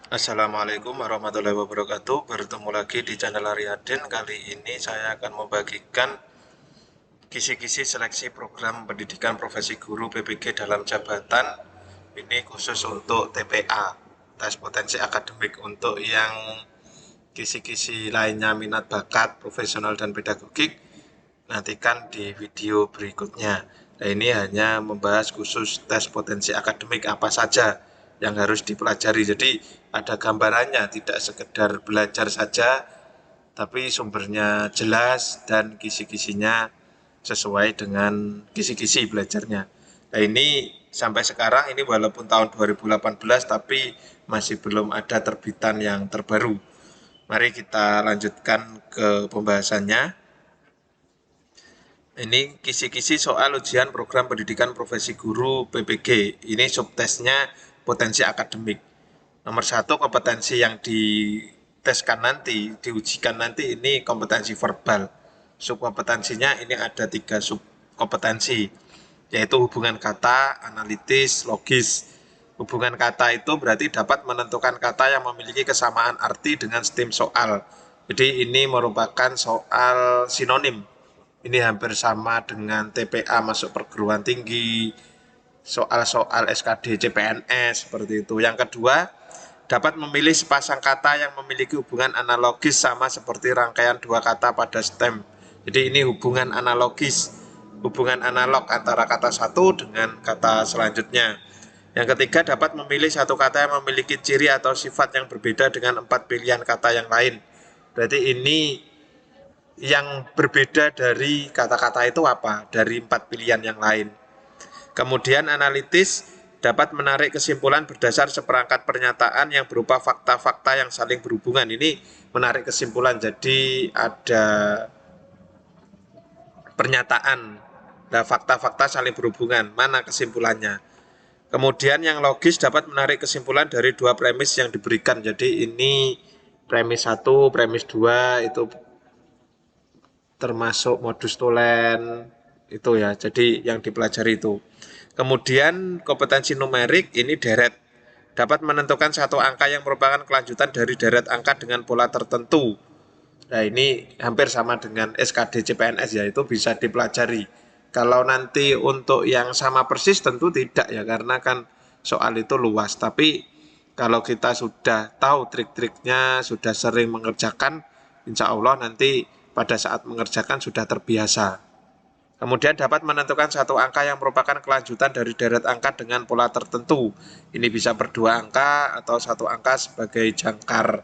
Assalamualaikum warahmatullahi wabarakatuh. Bertemu lagi di channel Ariadin. Kali ini saya akan membagikan kisi-kisi seleksi program pendidikan profesi guru PPG dalam jabatan. Ini khusus untuk TPA, tes potensi akademik. Untuk yang kisi-kisi lainnya, minat bakat, profesional dan pedagogik, nantikan di video berikutnya. Nah, ini hanya membahas khusus tes potensi akademik apa saja yang harus dipelajari. Jadi ada gambarannya, tidak sekedar belajar saja, tapi sumbernya jelas dan kisi-kisinya sesuai dengan kisi-kisi belajarnya. Nah, ini sampai sekarang ini walaupun tahun 2018 tapi masih belum ada terbitan yang terbaru. Mari kita lanjutkan ke pembahasannya. Ini kisi-kisi soal ujian program pendidikan profesi guru PPG. Ini subtesnya potensi akademik. Nomor satu, kompetensi yang diteskan nanti, diujikan nanti ini kompetensi verbal. Subkompetensinya ini ada 3 subkompetensi, yaitu hubungan kata, analitis, logis. Hubungan kata itu berarti dapat menentukan kata yang memiliki kesamaan arti dengan stem soal. Jadi ini merupakan soal sinonim. Ini hampir sama dengan TPA masuk perguruan tinggi, soal-soal SKD CPNS seperti itu. Yang kedua, dapat memilih sepasang kata yang memiliki hubungan analogis sama seperti rangkaian dua kata pada stem. Jadi ini hubungan analogis, hubungan analog antara kata satu dengan kata selanjutnya. Yang ketiga, dapat memilih satu kata yang memiliki ciri atau sifat yang berbeda dengan 4 pilihan kata yang lain. Berarti ini yang berbeda dari kata-kata itu apa? Dari 4 pilihan yang lain. Kemudian analitis dapat menarik kesimpulan berdasar seperangkat pernyataan yang berupa fakta-fakta yang saling berhubungan. Ini menarik kesimpulan, jadi ada pernyataan, nah fakta-fakta saling berhubungan, mana kesimpulannya. Kemudian yang logis dapat menarik kesimpulan dari dua premis yang diberikan. Jadi ini premis 1, premis 2 itu termasuk modus tolen itu ya. Jadi yang dipelajari itu. Kemudian kompetensi numerik ini deret. Dapat menentukan satu angka yang merupakan kelanjutan dari deret angka dengan pola tertentu. Nah, ini hampir sama dengan SKD CPNS ya, itu bisa dipelajari. Kalau nanti untuk yang sama persis tentu tidak ya, karena kan soal itu luas. Tapi kalau kita sudah tahu trik-triknya, sudah sering mengerjakan, insya Allah nanti pada saat mengerjakan sudah terbiasa. Kemudian dapat menentukan satu angka yang merupakan kelanjutan dari deret angka dengan pola tertentu. Ini bisa berdua angka atau satu angka sebagai jangkar.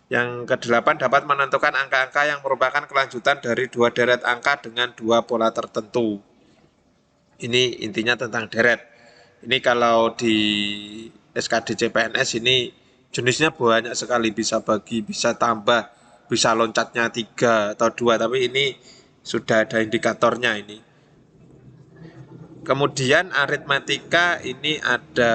Yang kedelapan, dapat menentukan angka-angka yang merupakan kelanjutan dari dua deret angka dengan dua pola tertentu. Ini intinya tentang deret. Ini kalau di SKD CPNS ini jenisnya banyak sekali, bisa bagi, bisa tambah, bisa loncatnya 3 atau 2, tapi ini sudah ada indikatornya ini. Kemudian aritmatika ini ada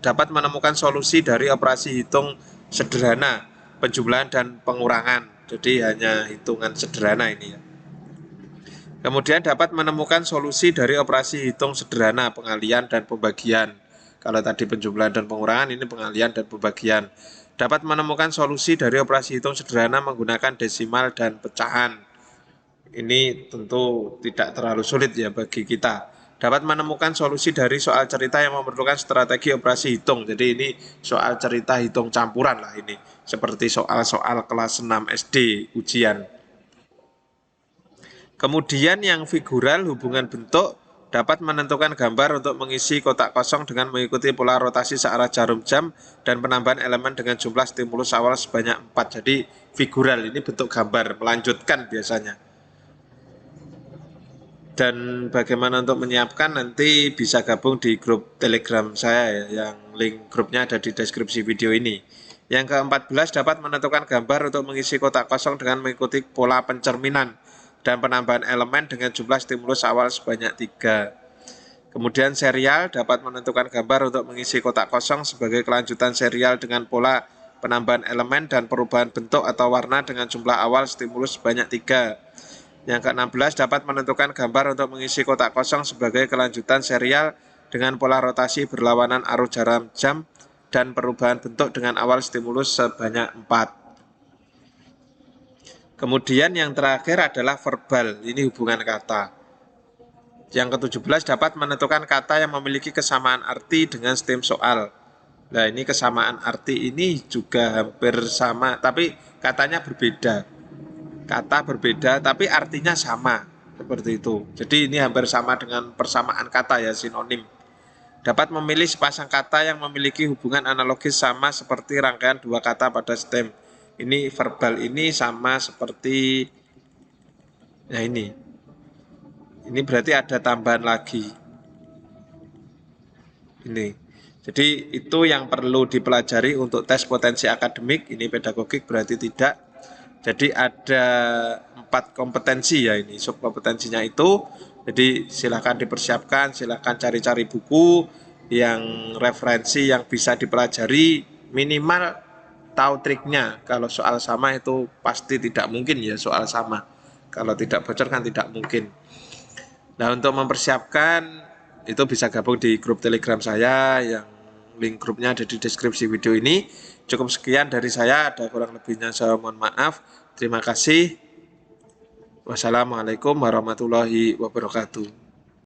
dapat menemukan solusi dari operasi hitung sederhana, penjumlahan dan pengurangan. Jadi hanya hitungan sederhana ini ya. Kemudian dapat menemukan solusi dari operasi hitung sederhana, pengalian dan pembagian. Kalau tadi penjumlahan dan pengurangan, ini pengalian dan pembagian. Dapat menemukan solusi dari operasi hitung sederhana menggunakan desimal dan pecahan. Ini tentu tidak terlalu sulit ya bagi kita. Dapat menemukan solusi dari soal cerita yang memerlukan strategi operasi hitung. Jadi ini soal cerita hitung campuran lah ini. Seperti soal-soal kelas 6 SD ujian. Kemudian yang figural, hubungan bentuk, dapat menentukan gambar untuk mengisi kotak kosong dengan mengikuti pola rotasi searah jarum jam dan penambahan elemen dengan jumlah stimulus awal sebanyak 4. Jadi figural ini bentuk gambar, melanjutkan biasanya. Dan bagaimana untuk menyiapkan, nanti bisa gabung di grup Telegram saya ya, yang link grupnya ada di deskripsi video ini. Yang ke-14, dapat menentukan gambar untuk mengisi kotak kosong dengan mengikuti pola pencerminan dan penambahan elemen dengan jumlah stimulus awal sebanyak 3. Kemudian serial dapat menentukan gambar untuk mengisi kotak kosong sebagai kelanjutan serial dengan pola penambahan elemen dan perubahan bentuk atau warna dengan jumlah awal stimulus sebanyak 3. Yang ke-16 dapat menentukan gambar untuk mengisi kotak kosong sebagai kelanjutan serial dengan pola rotasi berlawanan arus jarum jam dan perubahan bentuk dengan awal stimulus sebanyak 4. Kemudian yang terakhir adalah verbal, ini hubungan kata. Yang ke-17 dapat menentukan kata yang memiliki kesamaan arti dengan stem soal. Nah, ini kesamaan arti ini juga hampir sama, tapi katanya berbeda. Kata berbeda, tapi artinya sama. Seperti itu. Jadi ini hampir sama dengan persamaan kata ya, sinonim. Dapat memilih sepasang kata yang memiliki hubungan analogis sama seperti rangkaian dua kata pada stem. Ini verbal ini sama seperti, nah ini berarti ada tambahan lagi. Ini. Jadi itu yang perlu dipelajari untuk tes potensi akademik. Ini pedagogik berarti tidak. Jadi ada 4 kompetensi ya ini. Subkompetensinya itu. Jadi silakan dipersiapkan, silakan cari-cari buku yang referensi yang bisa dipelajari, minimal tahu triknya. Kalau soal sama itu pasti tidak mungkin ya soal sama. Kalau tidak bocor kan tidak mungkin. Nah, untuk mempersiapkan itu bisa gabung di grup Telegram saya yang link grupnya ada di deskripsi video ini. Cukup sekian dari saya, ada kurang lebihnya saya mohon maaf. Terima kasih. Wassalamualaikum warahmatullahi wabarakatuh.